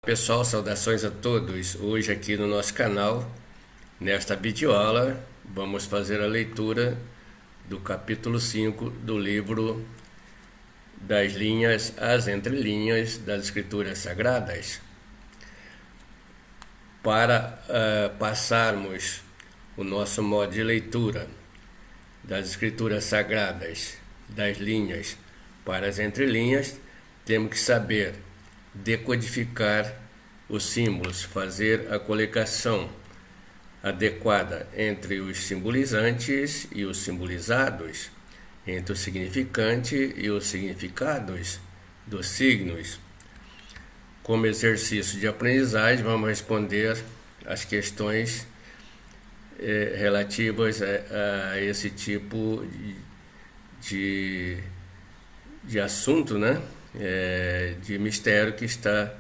Pessoal, saudações a todos. Hoje aqui no nosso canal, nesta videoaula, vamos fazer a leitura do capítulo 5 do livro Das Linhas às Entrelinhas das Escrituras Sagradas. Para passarmos o nosso modo de leitura das Escrituras Sagradas, das linhas para as entrelinhas, temos que saber decodificar os símbolos, fazer a colocação adequada entre os simbolizantes e os simbolizados, entre o significante e os significados dos signos. Como exercício de aprendizagem, vamos responder as questões relativas a esse tipo de assunto, né? De mistério que está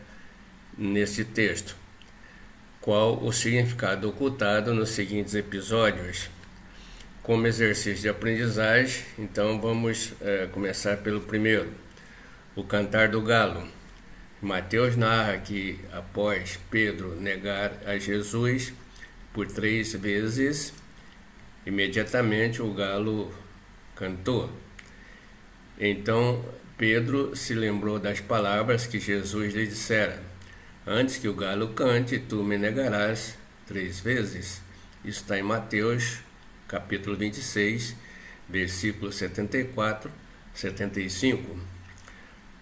nesse texto. Qual o significado ocultado nos seguintes episódios? Como exercício de aprendizagem, então vamos começar pelo primeiro, o Cantar do Galo. Mateus narra que após Pedro negar a Jesus por 3 vezes, imediatamente o galo cantou. Então Pedro se lembrou das palavras que Jesus lhe dissera: antes que o galo cante, tu me negarás 3 vezes. Isso está em Mateus, capítulo 26, versículos 74, 75.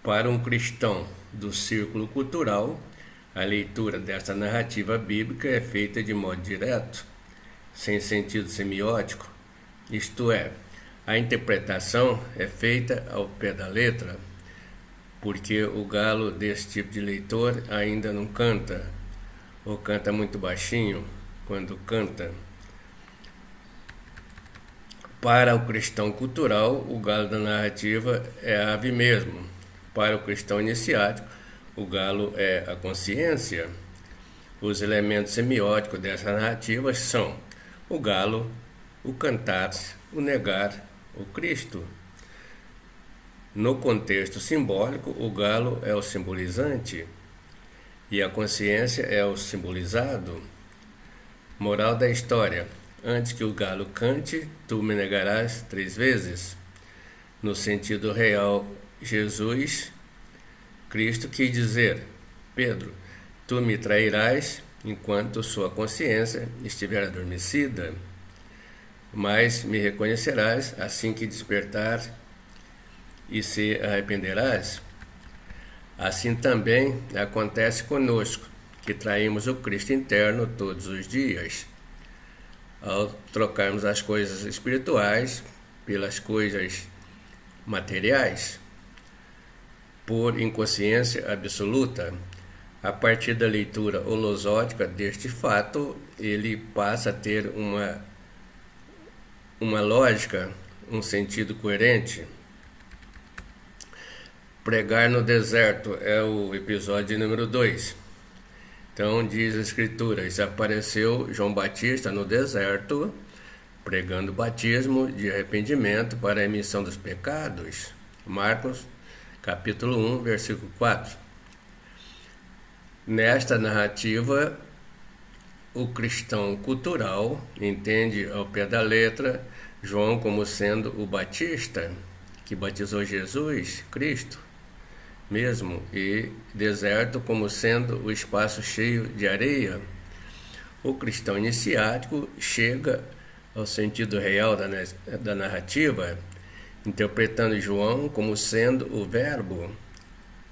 Para um cristão do círculo cultural, a leitura desta narrativa bíblica é feita de modo direto, sem sentido semiótico, isto é, a interpretação é feita ao pé da letra, porque o galo desse tipo de leitor ainda não canta, ou canta muito baixinho quando canta. Para o cristão cultural, o galo da narrativa é a ave mesmo. Para o cristão iniciático, o galo é a consciência. Os elementos semióticos dessa narrativa são o galo, o cantar, o negar, o Cristo. No contexto simbólico, o galo é o simbolizante e a consciência é o simbolizado. Moral da história: antes que o galo cante, tu me negarás 3 vezes. No sentido real, Jesus, Cristo quis dizer: Pedro, tu me trairás enquanto sua consciência estiver adormecida, mas me reconhecerás assim que despertar e se arrependerás. Assim também acontece conosco, que traímos o Cristo interno todos os dias, ao trocarmos as coisas espirituais pelas coisas materiais, por inconsciência absoluta. A partir da leitura holosótica deste fato, ele passa a ter uma lógica, um sentido coerente. Pregar no deserto é o episódio número 2. Então diz a Escritura: apareceu João Batista no deserto, pregando batismo de arrependimento para a remissão dos pecados. Marcos, capítulo 1, versículo 4. Nesta narrativa, o cristão cultural entende ao pé da letra João como sendo o Batista, que batizou Jesus, Cristo mesmo, e deserto como sendo o espaço cheio de areia. O cristão iniciático chega ao sentido real da narrativa, interpretando João como sendo o verbo,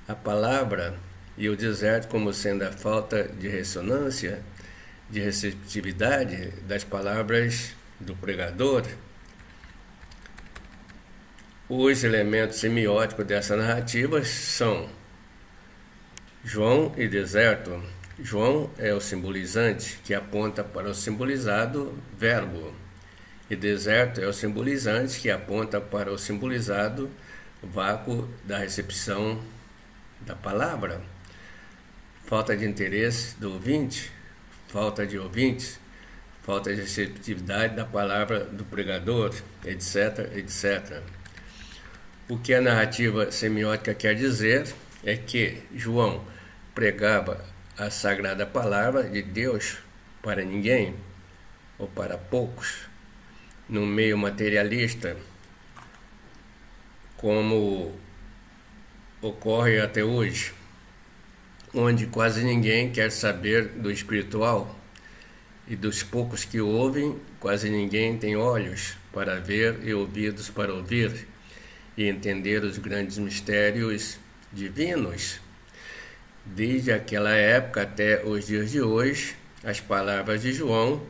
a palavra, e o deserto como sendo a falta de ressonância, de receptividade das palavras do pregador. Os elementos semióticos dessa narrativa são João e deserto. João é o simbolizante, que aponta para o simbolizado verbo, e deserto é o simbolizante, que aponta para o simbolizado vácuo da recepção da palavra. Falta de interesse do ouvinte, falta de ouvintes, falta de receptividade da palavra do pregador, etc, etc. O que a narrativa semiótica quer dizer é que João pregava a sagrada palavra de Deus para ninguém ou para poucos, no meio materialista, como ocorre até hoje, onde quase ninguém quer saber do espiritual, e dos poucos que ouvem, quase ninguém tem olhos para ver e ouvidos para ouvir e entender os grandes mistérios divinos. Desde aquela época até os dias de hoje, as palavras de João,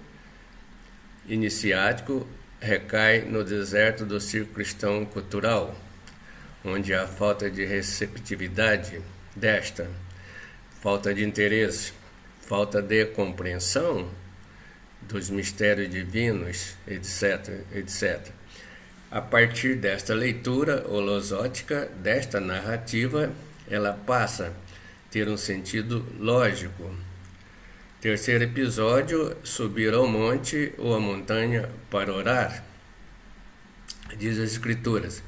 iniciático, recaem no deserto do círculo cristão cultural, onde há falta de receptividade desta, falta de interesse, falta de compreensão dos mistérios divinos, etc., etc. A partir desta leitura holosótica, desta narrativa, ela passa a ter um sentido lógico. Terceiro episódio, subir ao monte ou à montanha para orar. Diz as Escrituras: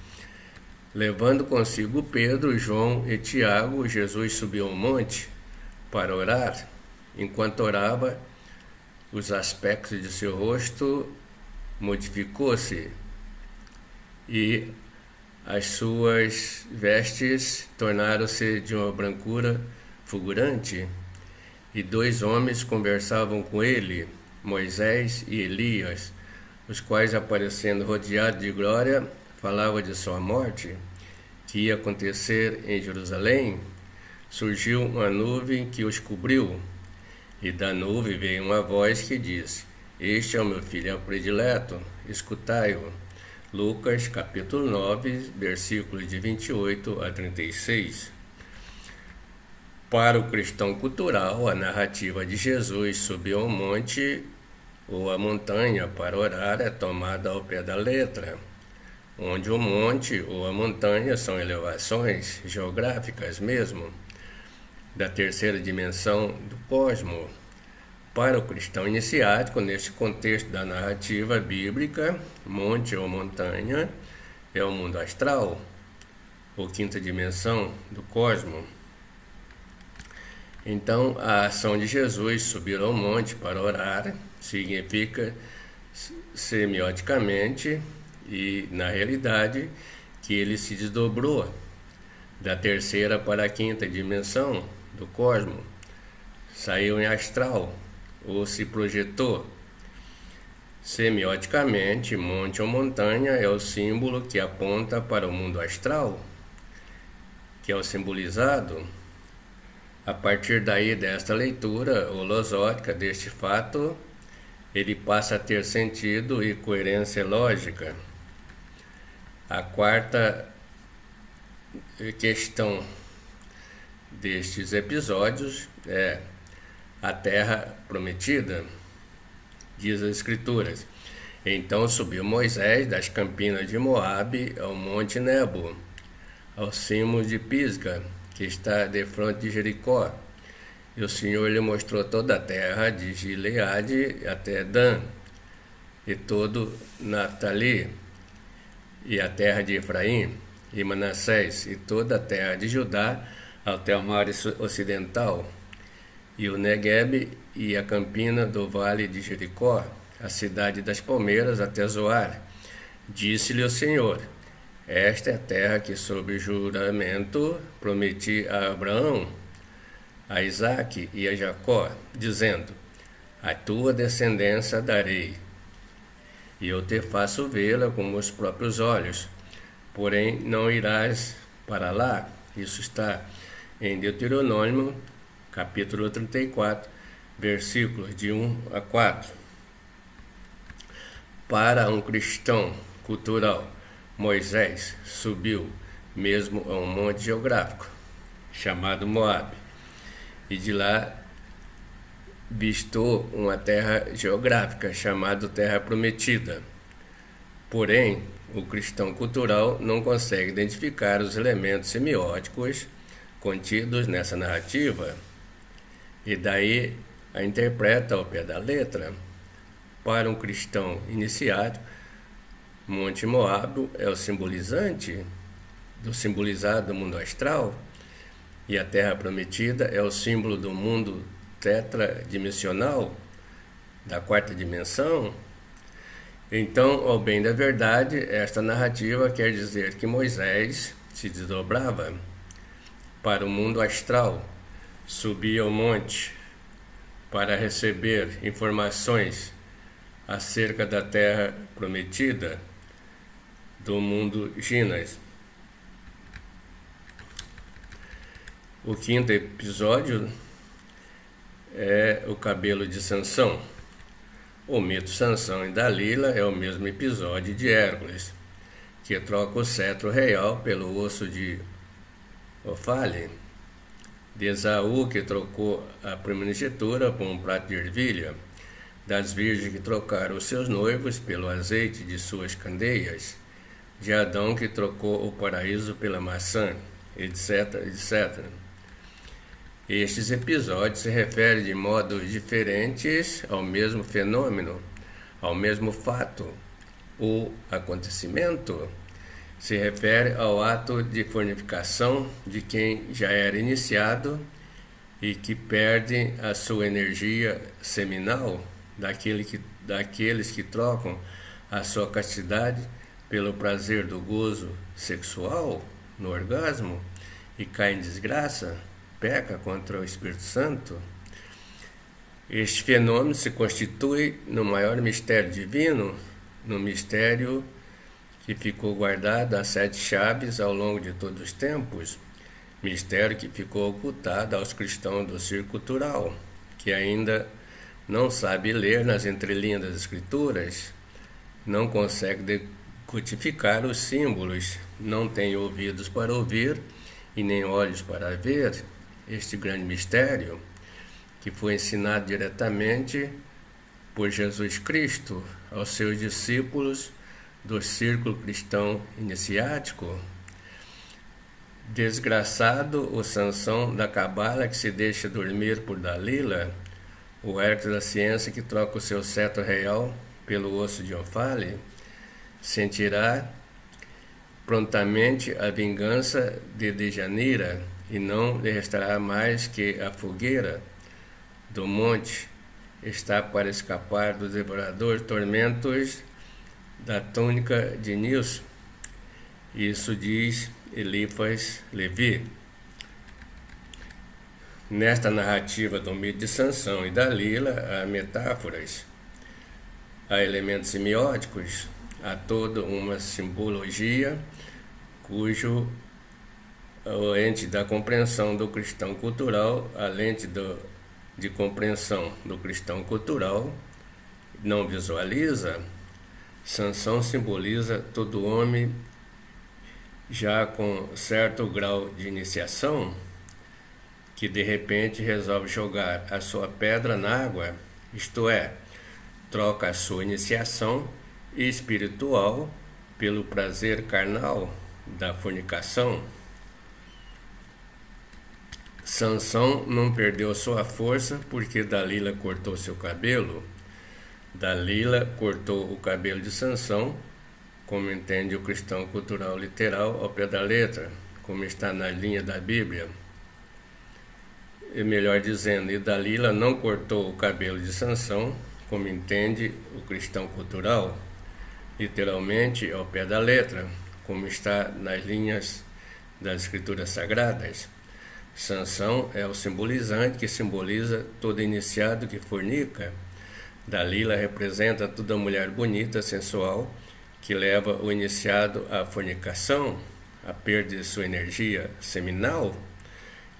levando consigo Pedro, João e Tiago, Jesus subiu ao monte para orar. Enquanto orava, os aspectos de seu rosto modificou-se e as suas vestes tornaram-se de uma brancura fulgurante. E dois homens conversavam com ele, Moisés e Elias, os quais, aparecendo rodeados de glória, falavam de sua morte, que ia acontecer em Jerusalém. Surgiu uma nuvem que os cobriu, e da nuvem veio uma voz que disse: este é o meu filho predileto, escutai-o. Lucas capítulo 9, versículos de 28 a 36. Para o cristão cultural, a narrativa de Jesus subiu ao monte ou à montanha para orar é tomada ao pé da letra, onde o monte ou a montanha são elevações geográficas mesmo, da terceira dimensão do cosmo. Para o cristão iniciático, neste contexto da narrativa bíblica, monte ou montanha é o mundo astral, ou quinta dimensão do cosmo. Então, a ação de Jesus subir ao monte para orar significa semioticamente e na realidade que ele se desdobrou da terceira para a quinta dimensão do cosmo, saiu em astral ou se projetou. Semioticamente, monte ou montanha é o símbolo que aponta para o mundo astral, que é o simbolizado. A partir daí, desta leitura holosótica deste fato, ele passa a ter sentido e coerência lógica. A quarta questão destes episódios é a terra prometida. Diz as Escrituras: então subiu Moisés das campinas de Moabe ao monte Nebo, ao cimo de Pisga, que está defronte de Jericó. E o Senhor lhe mostrou toda a terra de Gileade até Dan, e todo Naftali, e a terra de Efraim, e Manassés, e toda a terra de Judá, até o mar ocidental, e o Neguebe, e a campina do vale de Jericó, a cidade das palmeiras, até Zoar. Disse-lhe o Senhor: esta é a terra que, sob juramento, prometi a Abraão, a Isaque e a Jacó, dizendo: a tua descendência darei, e eu te faço vê-la com os próprios olhos, porém não irás para lá. Isso está em Deuteronômio, capítulo 34, versículos de 1 a 4. Para um cristão cultural, Moisés subiu mesmo a um monte geográfico, chamado Moabe, e de lá vistou uma terra geográfica, chamada Terra Prometida. Porém, o cristão cultural não consegue identificar os elementos semióticos contidos nessa narrativa, e daí a interpreta ao pé da letra. Para um cristão iniciado, Monte Moab é o simbolizante do simbolizado do mundo astral, e a Terra Prometida é o símbolo do mundo tetradimensional, da quarta dimensão. Então, ao bem da verdade, esta narrativa quer dizer que Moisés se desdobrava para o mundo astral, subia ao monte para receber informações acerca da Terra Prometida, do mundo Ginas. O quinto episódio é o cabelo de Sansão. O mito Sansão e Dalila é o mesmo episódio de Hércules, que troca o cetro real pelo osso de Ofale, de Esaú, que trocou a primogenitura por um prato de ervilha, das virgens que trocaram os seus noivos pelo azeite de suas candeias, de Adão, que trocou o paraíso pela maçã, etc, etc. Estes episódios se referem de modos diferentes ao mesmo fenômeno, ao mesmo fato. O acontecimento se refere ao ato de fornicação de quem já era iniciado e que perde a sua energia seminal, daqueles que trocam a sua castidade pelo prazer do gozo sexual no orgasmo e caem em desgraça, peca contra o Espírito Santo. Este fenômeno se constitui no maior mistério divino, no mistério que ficou guardado às 7 chaves ao longo de todos os tempos, mistério que ficou ocultado aos cristãos do círculo cultural, que ainda não sabe ler nas entrelinhas das Escrituras, não consegue decodificar os símbolos, não tem ouvidos para ouvir e nem olhos para ver este grande mistério que foi ensinado diretamente por Jesus Cristo aos seus discípulos do círculo cristão iniciático. Desgraçado o Sansão da cabala que se deixa dormir por Dalila, o Hércules da ciência que troca o seu cetro real pelo osso de Ofale, sentirá prontamente a vingança de Dejanira, e não lhe restará mais que a fogueira do monte está para escapar dos devoradores tormentos da túnica de Nilson. Isso diz Elifas Levi. Nesta narrativa do mito de Sansão e Dalila, há metáforas, há elementos semióticos, há toda uma simbologia cujo a lente da compreensão do cristão cultural, a lente de compreensão do cristão cultural não visualiza. Sansão simboliza todo homem já com certo grau de iniciação que de repente resolve jogar a sua pedra na água, isto é, troca a sua iniciação espiritual pelo prazer carnal da fornicação. Sansão não perdeu sua força porque Dalila cortou seu cabelo. Dalila cortou o cabelo de Sansão, como entende o cristão cultural literal ao pé da letra, como está na linha da Bíblia. E melhor dizendo, e Dalila não cortou o cabelo de Sansão, como entende o cristão cultural, literalmente ao pé da letra, como está nas linhas das Escrituras Sagradas. Sansão é o simbolizante que simboliza todo iniciado que fornica. Dalila representa toda mulher bonita, sensual, que leva o iniciado à fornicação, à perda de sua energia seminal.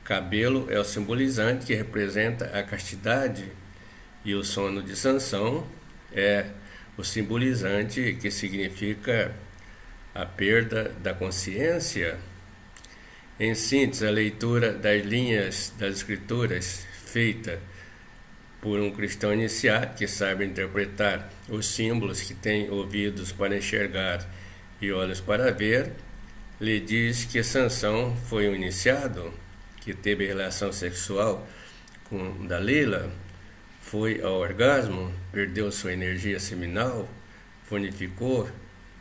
Cabelo é o simbolizante que representa a castidade, e o sono de Sansão é o simbolizante que significa a perda da consciência. Em síntese, a leitura das linhas das Escrituras, feita por um cristão iniciado que saiba interpretar os símbolos, que tem ouvidos para enxergar e olhos para ver, lhe diz que Sansão foi um iniciado, que teve relação sexual com Dalila, foi ao orgasmo, perdeu sua energia seminal, fornificou,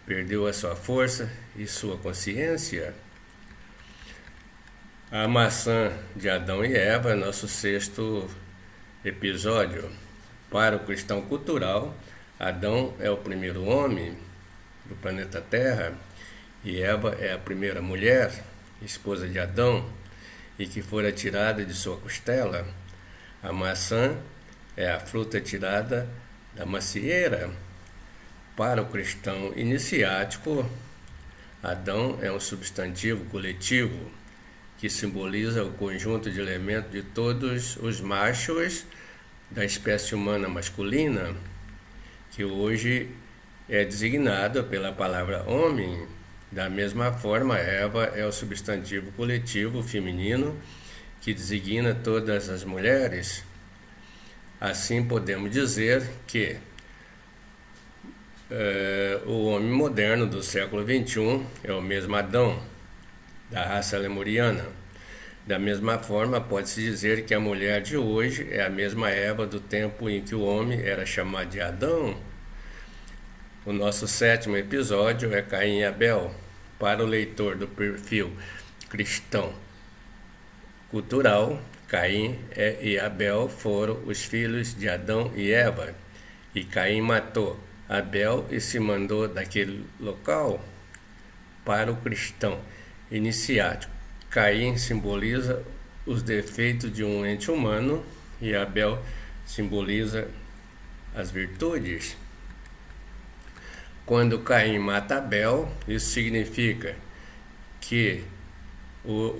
perdeu a sua força e sua consciência. A maçã de Adão e Eva, nosso sexto episódio. Para o cristão cultural, Adão é o primeiro homem do planeta Terra e Eva é a primeira mulher, esposa de Adão, e que fora tirada de sua costela. A maçã é a fruta tirada da macieira. Para o cristão iniciático, Adão é um substantivo coletivo que simboliza o conjunto de elementos de todos os machos da espécie humana masculina, que hoje é designado pela palavra homem. Da mesma forma, Eva é o substantivo coletivo feminino que designa todas as mulheres. Assim, podemos dizer que o homem moderno do século XXI é o mesmo Adão, da raça lemuriana. Da mesma forma, pode-se dizer que a mulher de hoje é a mesma Eva do tempo em que o homem era chamado de Adão. O nosso sétimo episódio é Caim e Abel. Para o leitor do perfil cristão cultural, Caim e Abel foram os filhos de Adão e Eva, e Caim matou Abel e se mandou daquele local. Para o cristão iniciático, Caim simboliza os defeitos de um ente humano e Abel simboliza as virtudes. Quando Caim mata Abel, isso significa que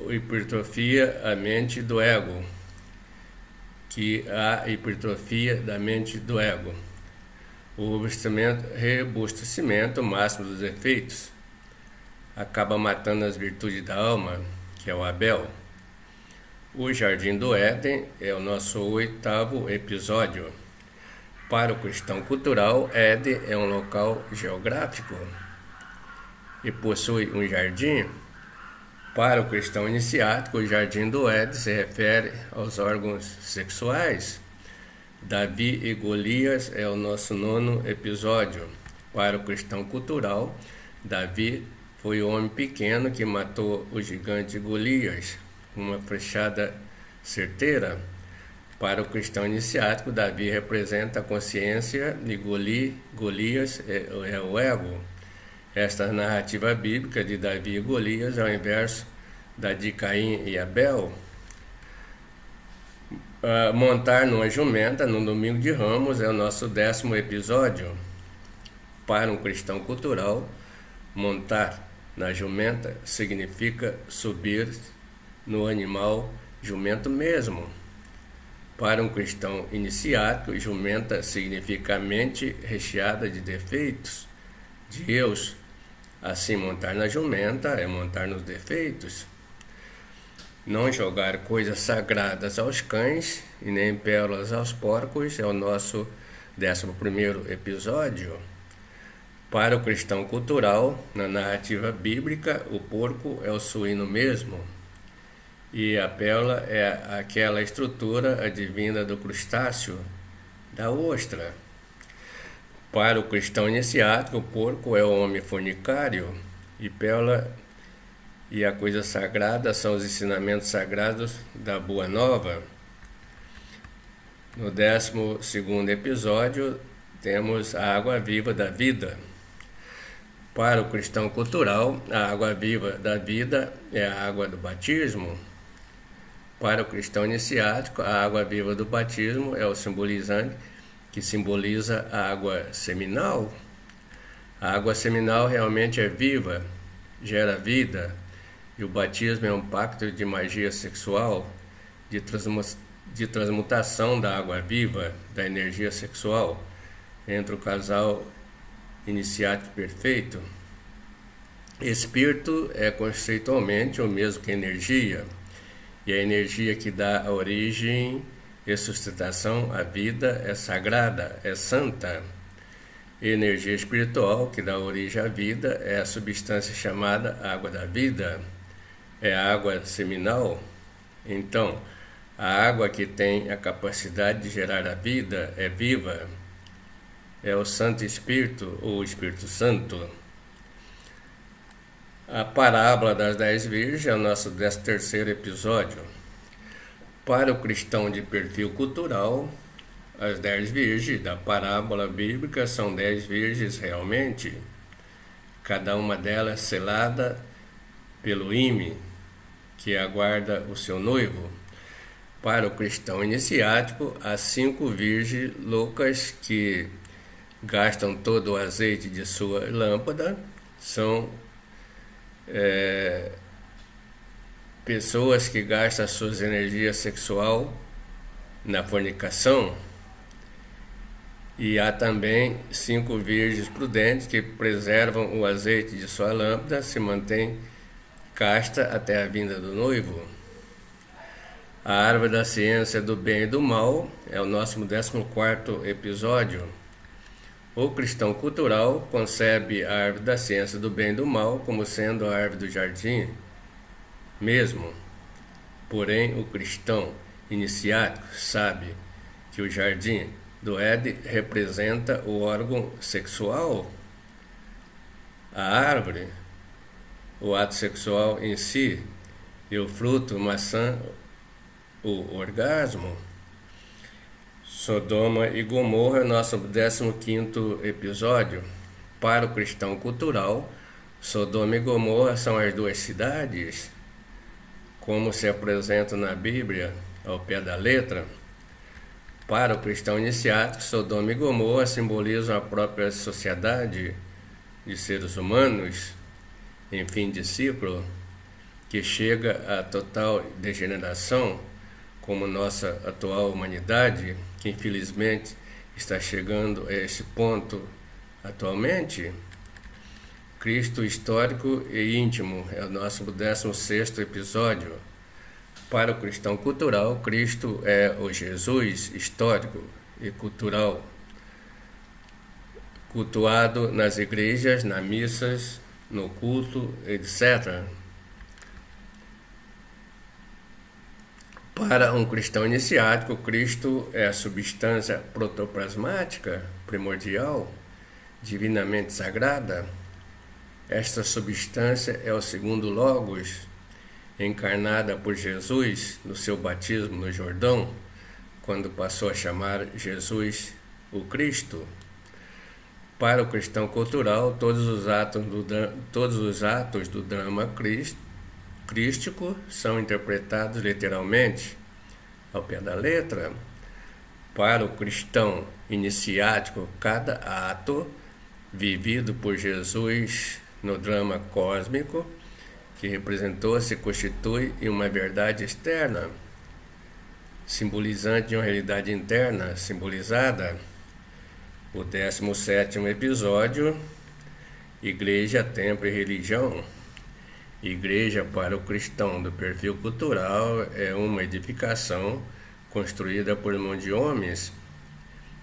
hipertrofia a mente do ego, que há hipertrofia da mente do ego, o robustecimento máximo dos efeitos, acaba matando as virtudes da alma, que é o Abel. O Jardim do Éden é o nosso oitavo episódio. Para o cristão cultural, Éden é um local geográfico e possui um jardim. Para o cristão iniciático, o Jardim do Éden se refere aos órgãos sexuais. Davi e Golias é o nosso nono episódio. Para o cristão cultural, Davi foi o homem pequeno que matou o gigante Golias, uma flechada certeira. Para o cristão iniciático, Davi representa a consciência e Golias é o ego. Esta narrativa bíblica de Davi e Golias é o inverso da de Caim e Abel. Montar numa jumenta no domingo de Ramos é o nosso 10º episódio. Para um cristão cultural, montar na jumenta significa subir no animal jumento mesmo. Para um cristão iniciático, jumenta significa mente recheada de defeitos de Deus. Assim, montar na jumenta é montar nos defeitos. Não jogar coisas sagradas aos cães e nem pérolas aos porcos é o nosso 11º episódio. Para o cristão cultural, na narrativa bíblica, o porco é o suíno mesmo, e a pérola é aquela estrutura advinda do crustáceo, da ostra. Para o cristão iniciático, o porco é o homem fornicário, e pérola e a coisa sagrada são os ensinamentos sagrados da Boa Nova. No 12º episódio, temos a água viva da vida. Para o cristão cultural, a água viva da vida é a água do batismo. Para o cristão iniciático, a água viva do batismo é o simbolizante que simboliza a água seminal. A água seminal realmente é viva, gera vida, e o batismo é um pacto de magia sexual, de transmutação da água viva, da energia sexual, entre o casal iniciático perfeito. Espírito é conceitualmente o mesmo que energia, e a energia que dá origem e sustentação à vida é sagrada, é santa. E energia espiritual que dá origem à vida é a substância chamada água da vida, é a água seminal. Então, a água que tem a capacidade de gerar a vida é viva, é o Santo Espírito ou Espírito Santo. A parábola das 10 virgens é o nosso 13º episódio. Para o cristão de perfil cultural, as 10 virgens da parábola bíblica são 10 virgens realmente, cada uma delas selada pelo ímã, que aguarda o seu noivo. Para o cristão iniciático, as 5 virgens loucas que gastam todo o azeite de sua lâmpada são pessoas que gastam suas energias sexual na fornicação. E há também 5 virgens prudentes que preservam o azeite de sua lâmpada, se mantém casta até a vinda do noivo. A árvore da ciência do bem e do mal é o nosso 14º episódio. O cristão cultural concebe a árvore da ciência do bem e do mal como sendo a árvore do jardim mesmo. Porém, o cristão iniciático sabe que o jardim do Éden representa o órgão sexual, a árvore, o ato sexual em si, e o fruto, maçã, o orgasmo. Sodoma e Gomorra, nosso 15º episódio. Para o cristão cultural, Sodoma e Gomorra são as 2 cidades, como se apresentam na Bíblia, ao pé da letra. Para o cristão iniciático, Sodoma e Gomorra simbolizam a própria sociedade de seres humanos em fim de ciclo, que chega à total degeneração, como nossa atual humanidade, que infelizmente está chegando a esse ponto atualmente. Cristo histórico e íntimo é o nosso 16º episódio. Para o cristão cultural, Cristo é o Jesus histórico e cultural, cultuado nas igrejas, nas missas, no culto, etc. Para um cristão iniciático, Cristo é a substância protoplasmática primordial, divinamente sagrada. Esta substância é o segundo Logos, encarnada por Jesus no seu batismo no Jordão, quando passou a chamar Jesus o Cristo. Para o cristão cultural, todos os atos do drama crístico são interpretados literalmente, ao pé da letra. Para o cristão iniciático, cada ato vivido por Jesus no drama cósmico que representou se constitui em uma verdade externa, simbolizante de uma realidade interna simbolizada. O 17º episódio, Igreja, Templo e Religião. Igreja para o cristão do perfil cultural é uma edificação construída por mão de homens.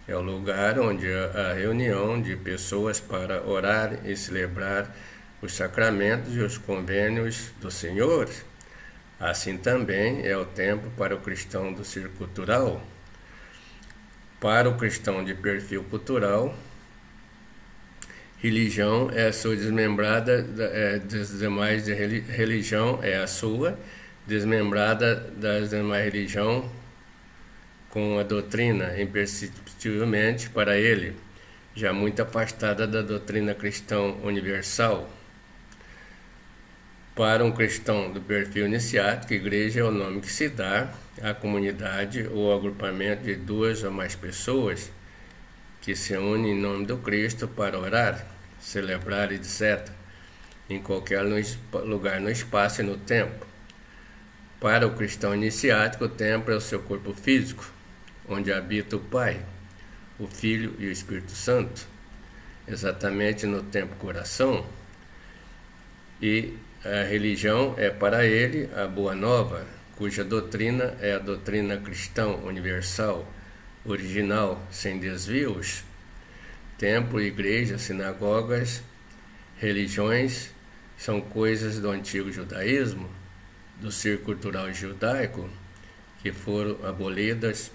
É o lugar onde há reunião de pessoas para orar e celebrar os sacramentos e os convênios do Senhor. Assim também é o templo para o cristão do círculo cultural. Para o cristão de perfil cultural, religião é a sua desmembrada das demais religião é a sua desmembrada das demais religião, com a doutrina imperceptivelmente para ele, já muito afastada da doutrina cristã universal. Para um cristão do perfil iniciático, igreja é o nome que se dá à comunidade ou agrupamento de 2 ou mais pessoas que se unem em nome do Cristo para orar, celebrar, etc., em qualquer lugar no espaço e no tempo. Para o cristão iniciático, o templo é o seu corpo físico, onde habita o Pai, o Filho e o Espírito Santo, exatamente no templo coração. E a religião é para ele a Boa Nova, cuja doutrina é a doutrina cristã universal, original, sem desvios. Templo, igreja, sinagogas, religiões são coisas do antigo judaísmo, do círculo cultural judaico, que foram abolidas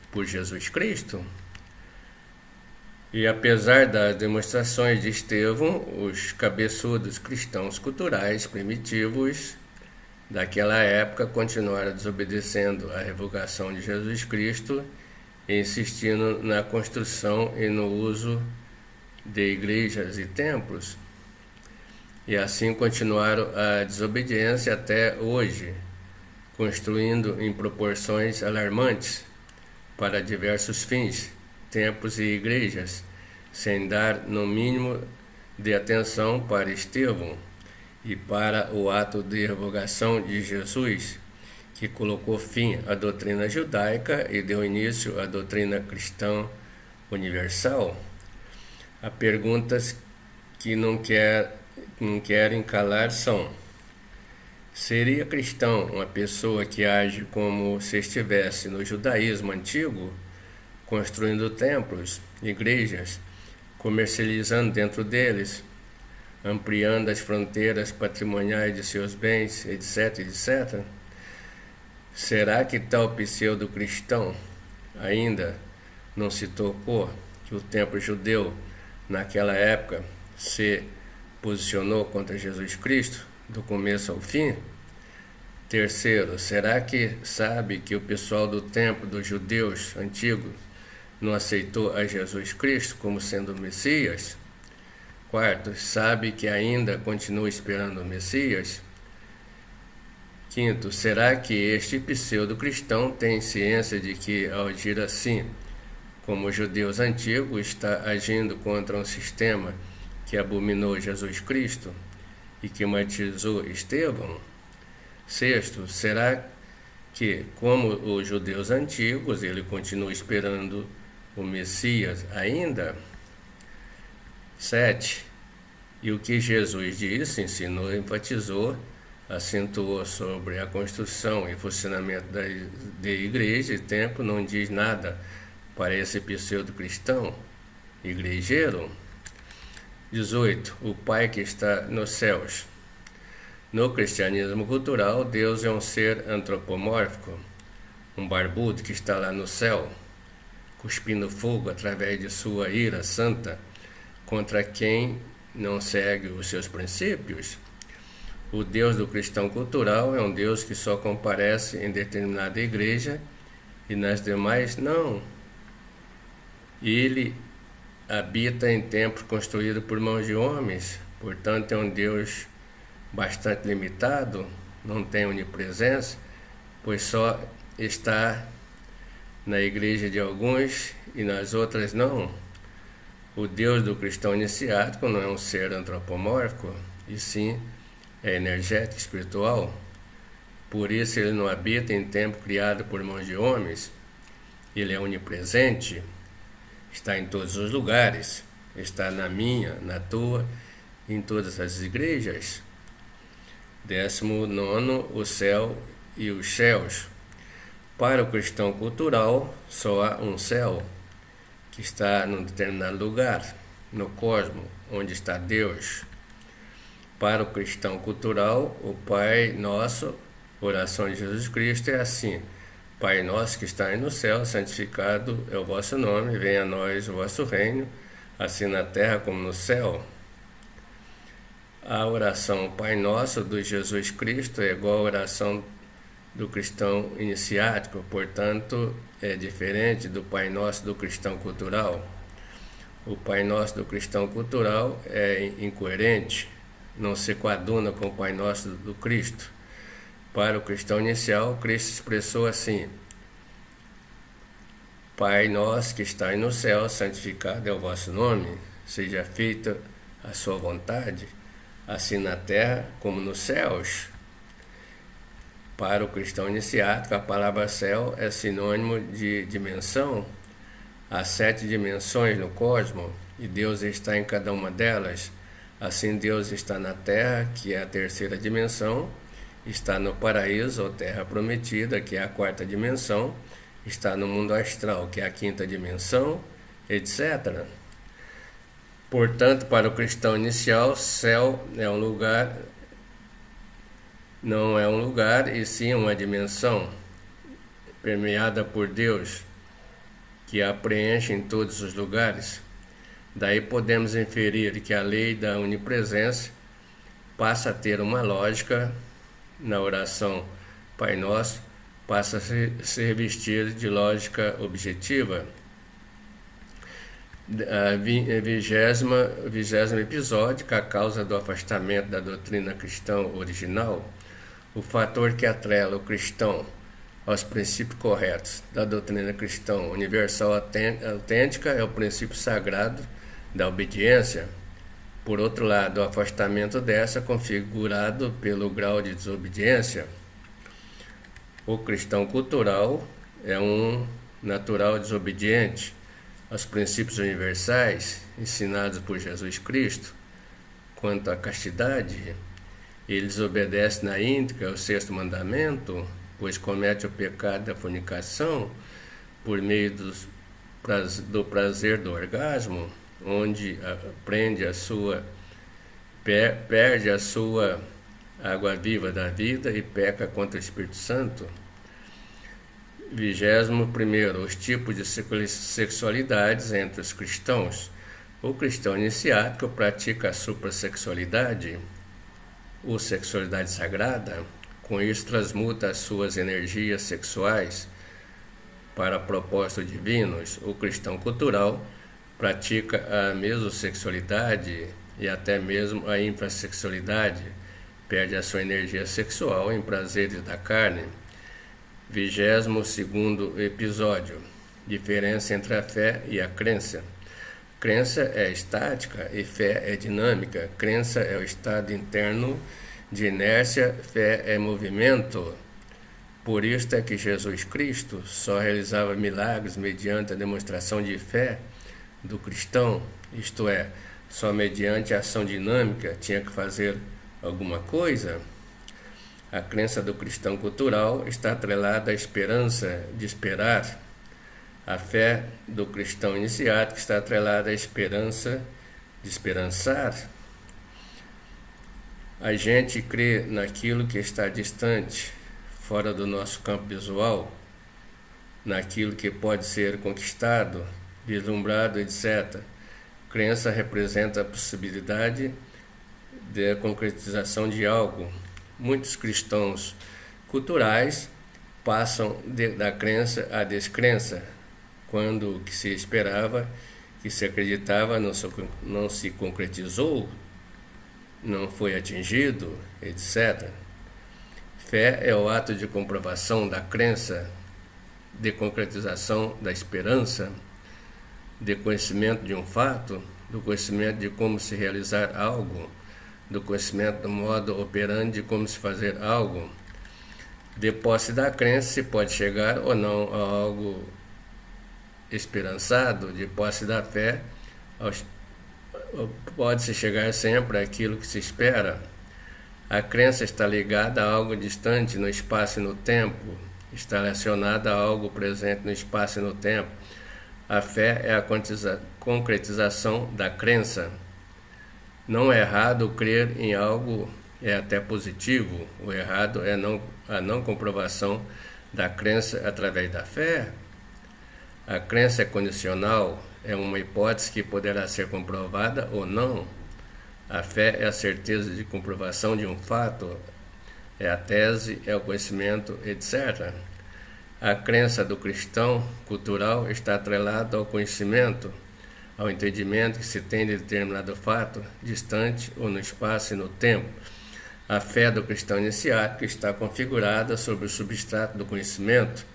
por Jesus Cristo. E apesar das demonstrações de Estevão, os cabeçudos cristãos culturais primitivos daquela época continuaram desobedecendo à revogação de Jesus Cristo e insistindo na construção e no uso de igrejas e templos. E assim continuaram a desobediência até hoje, construindo em proporções alarmantes para diversos fins, templos e igrejas, sem dar no mínimo de atenção para Estevão e para o ato de revogação de Jesus, que colocou fim à doutrina judaica e deu início à doutrina cristã universal. Há perguntas que não querem calar são: seria cristão uma pessoa que age como se estivesse no judaísmo antigo, construindo templos, igrejas, comercializando dentro deles, ampliando as fronteiras patrimoniais de seus bens, etc, etc? Será que tal pseudo-cristão ainda não se tocou que o templo judeu, naquela época, se posicionou contra Jesus Cristo, do começo ao fim? Terceiro, será que sabe que o pessoal do templo dos judeus antigos não aceitou a Jesus Cristo como sendo o Messias? Quarto, sabe que ainda continua esperando o Messias? Quinto, será que este pseudo-cristão tem ciência de que, ao agir assim, como os judeus antigos, está agindo contra um sistema que abominou Jesus Cristo e que martirizou Estevão? Sexto, será que, como os judeus antigos, ele continua esperando o Messias ainda? 7. E o que Jesus disse, ensinou, enfatizou, acentuou sobre a construção e funcionamento de igreja e templo, não diz nada para esse pseudo-cristão igrejeiro? 18. O Pai que está nos céus. No cristianismo cultural, Deus é um ser antropomórfico, um barbudo que está lá no céu, cuspindo fogo através de sua ira santa contra quem não segue os seus princípios. O Deus do cristão cultural é um Deus que só comparece em determinada igreja e nas demais não. Ele habita em templos construídos por mãos de homens, portanto é um Deus bastante limitado, não tem onipresença, pois só está na igreja de alguns e nas outras não. O Deus do cristão iniciático não é um ser antropomórfico, e sim é energético, espiritual. Por isso ele não habita em templo criado por mãos de homens. Ele é onipresente, está em todos os lugares, está na minha, na tua, em todas as igrejas. 19, o céu e os céus. Para o cristão cultural, só há um céu, que está num determinado lugar, no cosmos, onde está Deus. Para o cristão cultural, o Pai Nosso, oração de Jesus Cristo, é assim: Pai Nosso que está no céu, santificado é o vosso nome, venha a nós o vosso reino, assim na terra como no céu. A oração Pai Nosso do Jesus Cristo é igual à oração do cristão iniciático, portanto, é diferente do Pai Nosso do cristão cultural. O Pai Nosso do cristão cultural é incoerente, não se coaduna com o Pai Nosso do Cristo. Para o cristão inicial, Cristo expressou assim: Pai Nosso que estais no céu, santificado é o vosso nome, seja feita a sua vontade, assim na terra como nos céus. Para o cristão iniciático, a palavra céu é sinônimo de dimensão. Há 7 dimensões no cosmos e Deus está em cada uma delas. Assim, Deus está na terra, que é a terceira dimensão, está no paraíso, ou terra prometida, que é a quarta dimensão, está no mundo astral, que é a quinta dimensão, etc. Portanto, para o cristão inicial, céu é um lugar, não é um lugar, e sim uma dimensão permeada por Deus, que a preenche em todos os lugares. Daí podemos inferir que a lei da onipresença passa a ter uma lógica na oração Pai Nosso, passa a se revestir de lógica objetiva. A 20º episódio, que a causa do afastamento da doutrina cristã original, o fator que atrela o cristão aos princípios corretos da doutrina cristã universal autêntica é o princípio sagrado da obediência. Por outro lado, o afastamento dessa configurado pelo grau de desobediência. O cristão cultural é um natural desobediente aos princípios universais ensinados por Jesus Cristo. Quanto à castidade, ele desobedece na íntegra ao 6º mandamento, pois comete o pecado da fornicação por meio do prazer do orgasmo, onde perde a sua água viva da vida e peca contra o Espírito Santo. 21º, os tipos de sexualidades entre os cristãos. O cristão iniciático pratica a suprassexualidade, ou sexualidade sagrada. Com isso transmuta as suas energias sexuais para propósitos divinos. O cristão cultural pratica a mesossexualidade e até mesmo a infrassexualidade, perde a sua energia sexual em prazeres da carne. 22º episódio, diferença entre a fé e a crença. Crença é estática e fé é dinâmica. Crença é o estado interno de inércia, fé é movimento. Por isso é que Jesus Cristo só realizava milagres mediante a demonstração de fé do cristão, isto é, só mediante a ação dinâmica tinha que fazer alguma coisa. A crença do cristão cultural está atrelada à esperança de esperar. A fé do cristão iniciático está atrelada à esperança de esperançar. A gente crê naquilo que está distante, fora do nosso campo visual, naquilo que pode ser conquistado, vislumbrado, etc. Crença representa a possibilidade de concretização de algo. Muitos cristãos culturais passam da crença à descrença, quando o que se esperava, que se acreditava, não se concretizou, não foi atingido, etc. Fé é o ato de comprovação da crença, de concretização da esperança, de conhecimento de um fato, do conhecimento de como se realizar algo, do conhecimento do modo operandi de como se fazer algo. De posse da crença se pode chegar ou não a algo esperançado. De posse da fé pode-se chegar sempre àquilo que se espera. A crença está ligada a algo distante no espaço e no tempo, está relacionada a algo presente no espaço e no tempo. A fé é a concretização da crença. Não é errado crer em algo, é até positivo. O errado é a não comprovação da crença através da fé. A crença é condicional, é uma hipótese que poderá ser comprovada ou não. A fé é a certeza de comprovação de um fato, é a tese, é o conhecimento, etc. A crença do cristão cultural está atrelada ao conhecimento, ao entendimento que se tem de determinado fato, distante ou no espaço e no tempo. A fé do cristão iniciático está configurada sobre o substrato do conhecimento,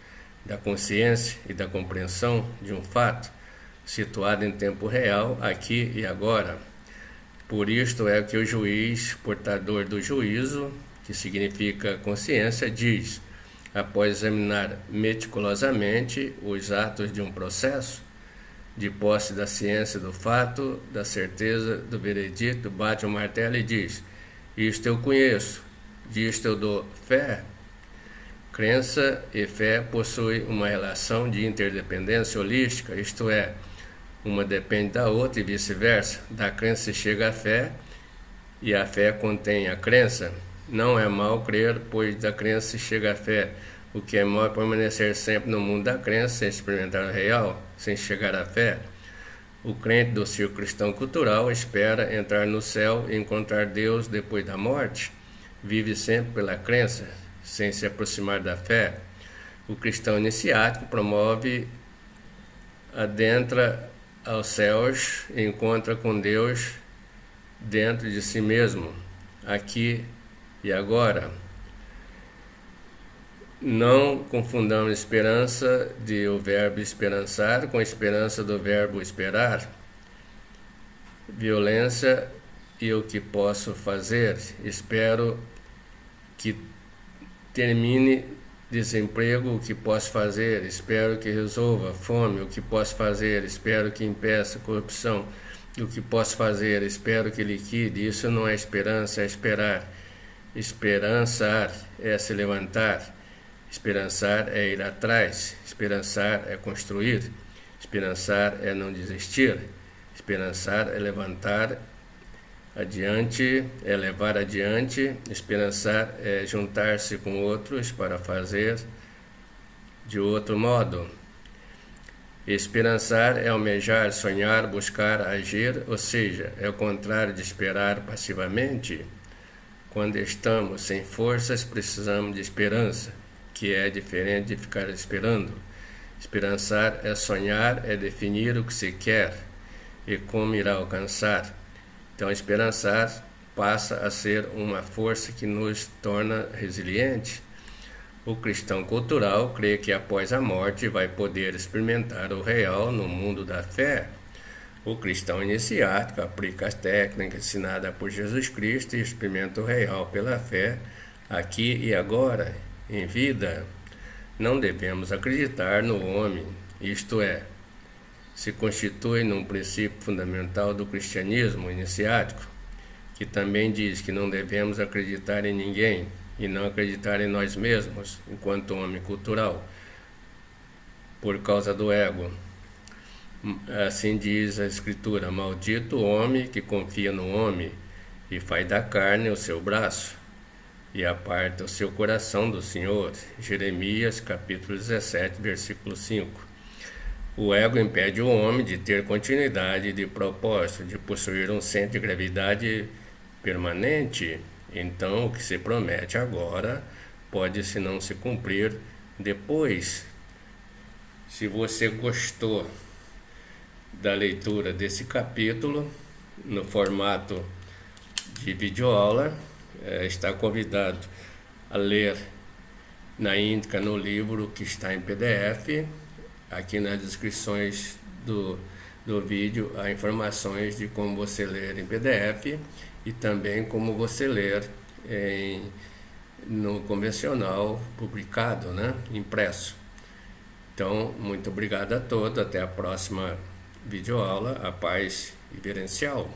da consciência e da compreensão de um fato, situado em tempo real, aqui e agora. Por isto é que o juiz, portador do juízo, que significa consciência, diz, após examinar meticulosamente os atos de um processo, de posse da ciência do fato, da certeza do veredito, bate o martelo e diz, isto eu conheço, disto eu dou fé. Crença e fé possuem uma relação de interdependência holística, isto é, uma depende da outra e vice-versa. Da crença se chega à fé e a fé contém a crença. Não é mal crer, pois da crença se chega à fé. O que é mal é permanecer sempre no mundo da crença, sem experimentar o real, sem chegar à fé. O crente do círculo cristão cultural espera entrar no céu e encontrar Deus depois da morte. Vive sempre pela crença, sem se aproximar da fé. O cristão iniciático promove, adentra aos céus e encontra com Deus dentro de si mesmo, aqui e agora. Não confundamos esperança o verbo esperançar com esperança do verbo esperar. Violência e o que posso fazer. Espero que termine desemprego, o que posso fazer. Espero que resolva fome, o que posso fazer. Espero que impeça corrupção, o que posso fazer. Espero que liquide. Isso não é esperança, é esperar. Esperançar é se levantar. Esperançar é ir atrás, esperançar é construir, esperançar é não desistir, esperançar é levantar adiante, é levar adiante, esperançar é juntar-se com outros para fazer de outro modo. Esperançar é almejar, sonhar, buscar, agir, ou seja, é o contrário de esperar passivamente. Quando estamos sem forças, precisamos de esperança, que é diferente de ficar esperando. Esperançar é sonhar, é definir o que se quer e como irá alcançar. Então, esperançar passa a ser uma força que nos torna resilientes. O cristão cultural crê que após a morte vai poder experimentar o real no mundo da fé. O cristão iniciático aplica as técnicas ensinadas por Jesus Cristo e experimenta o real pela fé, aqui e agora, em vida. Não devemos acreditar no homem, isto é, se constitui num princípio fundamental do cristianismo iniciático, que também diz que não devemos acreditar em ninguém e não acreditar em nós mesmos, enquanto homem cultural, por causa do ego. Assim diz a Escritura: maldito o homem que confia no homem e faz da carne o seu braço e aparta o seu coração do Senhor. Jeremias capítulo 17, versículo 5. O ego impede o homem de ter continuidade de propósito, de possuir um centro de gravidade permanente. Então, o que se promete agora pode se não se cumprir depois. Se você gostou da leitura desse capítulo no formato de videoaula, está convidado a ler na íntegra no livro que está em PDF. Aqui nas descrições do vídeo há informações de como você ler em PDF e também como você ler no convencional publicado, impresso. Então, muito obrigado a todos, até a próxima videoaula. A paz reverencial.